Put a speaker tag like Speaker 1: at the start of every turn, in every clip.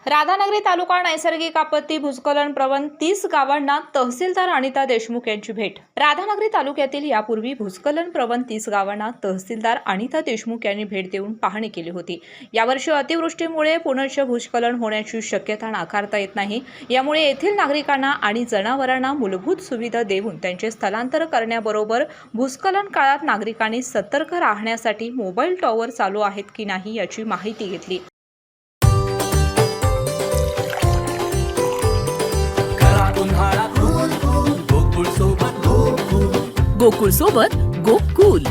Speaker 1: राधानगरी तालुका नैसर्गिक आपत्ती भूस्खलन प्रवण 30 गावांना तहसीलदार अनिता देशमुख यांची भेट। राधानगरी तालुक्यातील यापूर्वी भूस्खलन प्रवण 30 गावांना तहसीलदार अनिता देशमुख यांनी भेट देऊन पाहणी केली होती। यावर्षी अतिवृष्टीमुळे पुनश्च भूस्खलन होण्याची शक्यता नाकारता येत नाही। यामुळे येथील नागरिकांना आणि जनावरांना मूलभूत सुविधा देऊन त्यांचे स्थलांतर करण्याबरोबर भूस्खलन काळात नागरिकांनी सतर्क राहण्यासाठी मोबाईल टॉवर चालू आहेत की नाही याची माहिती घेतली।
Speaker 2: गोकुळ सोबत गोकुल।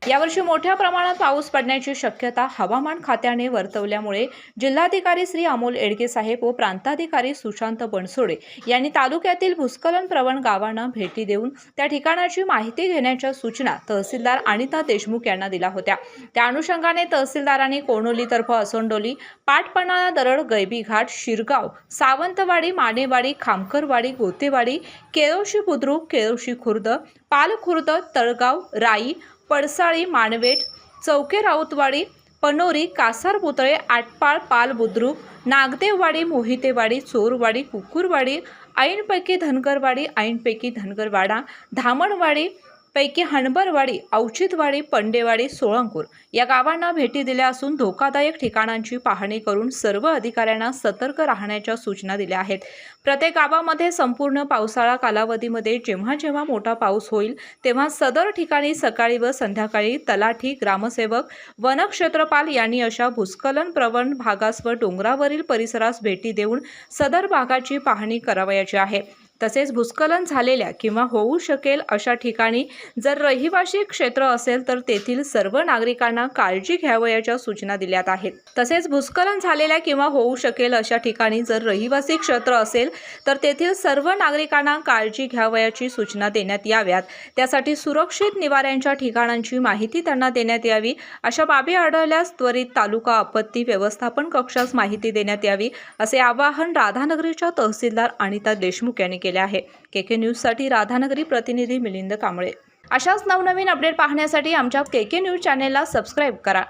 Speaker 1: यावर्षी मोठ्या प्रमाणात पाऊस पडण्याची शक्यता हवामान खात्याने वर्तवल्यामुळे जिल्हाधिकारी श्री अमोल एडगे साहेब व प्रांताधिकारी सुशांत बनसोडे यांनी तालुक्यातील भूस्खलन प्रवण गावांना भेटी देऊन त्या ठिकाणाची माहिती घेण्याच्या सूचना तहसीलदार अनिता देशमुख यांना दिल्या होत्या। त्या अनुषंगाने तहसीलदारांनी कोणोलीतर्फ असोंडोली, पाटपणाळा, दरड, गैबी घाट, शिरगाव, सावंतवाडी, मानेवाडी, खामकरवाडी, गोतेवाडी, केळोशी बुद्रुक, केळोशी खुर्द, पालखुर्द, तळगाव, राई, पडसाळी, मानवेट, चौके, राऊतवाडी, पनोरी, कासार, पुतळे, आटपाळ, पाल, बुद्रुक, नागदेववाडी, मोहितेवाडी, चोरवाडी, कुकुरवाडी, ऐनपैकी धनगरवाडी, ऐनपैकी धनगरवाडा, धामणवाडी पैकी हणबरवाडी, औचितवाडी, पंडेवाडी, सोळंकूर या गावांना भेटी दिल्या असून धोकादायक ठिकाणांची पाहणी करून सर्व अधिकाऱ्यांना सतर्क राहण्याच्या सूचना दिल्या आहेत। प्रत्येक गावामध्ये संपूर्ण पावसाळा कालावधीमध्ये जेव्हा जेव्हा मोठा पाऊस होईल तेव्हा सदर ठिकाणी सकाळी व संध्याकाळी तलाठी, ग्रामसेवक, वनक्षेत्रपाल यांनी अशा भूस्खलन प्रवण भागास व डोंगरावरील परिसरास भेटी देऊन सदर भागाची पाहणी करावयाची आहे। तसेच भूस्खलन झालेल्या किंवा होऊ शकेल अशा ठिकाणी जर रहिवासी क्षेत्र असेल तर तेथील सर्व नागरिकांना काळजी घ्यावयाच्या सूचना दिल्यात आहेत। तसेच भूस्खलन झालेल्या किंवा होऊ शकेल अशा ठिकाणी जर रहिवासी क्षेत्र असेल तर तेथील सर्व नागरिकांना काळजी घ्यावयाची सूचना देण्यात याव्यात। त्यासाठी सुरक्षित निवाऱ्यांच्या ठिकाणांची माहिती त्यांना देण्यात यावी। अशा बाबी आढळल्यास त्वरित तालुका आपत्ती व्यवस्थापन कक्षास माहिती देण्यात यावी असे आवाहन राधानगरीच्या तहसीलदार अनिता देशमुख यांनी केले आहे। केके न्यूज साठी राधानगरी प्रतिनिधी मिलिंद कांबळे। अशाच नवनवीन अपडेट पाहण्यासाठी आमच्या केके न्यूज चॅनेलला सबस्क्राइब करा।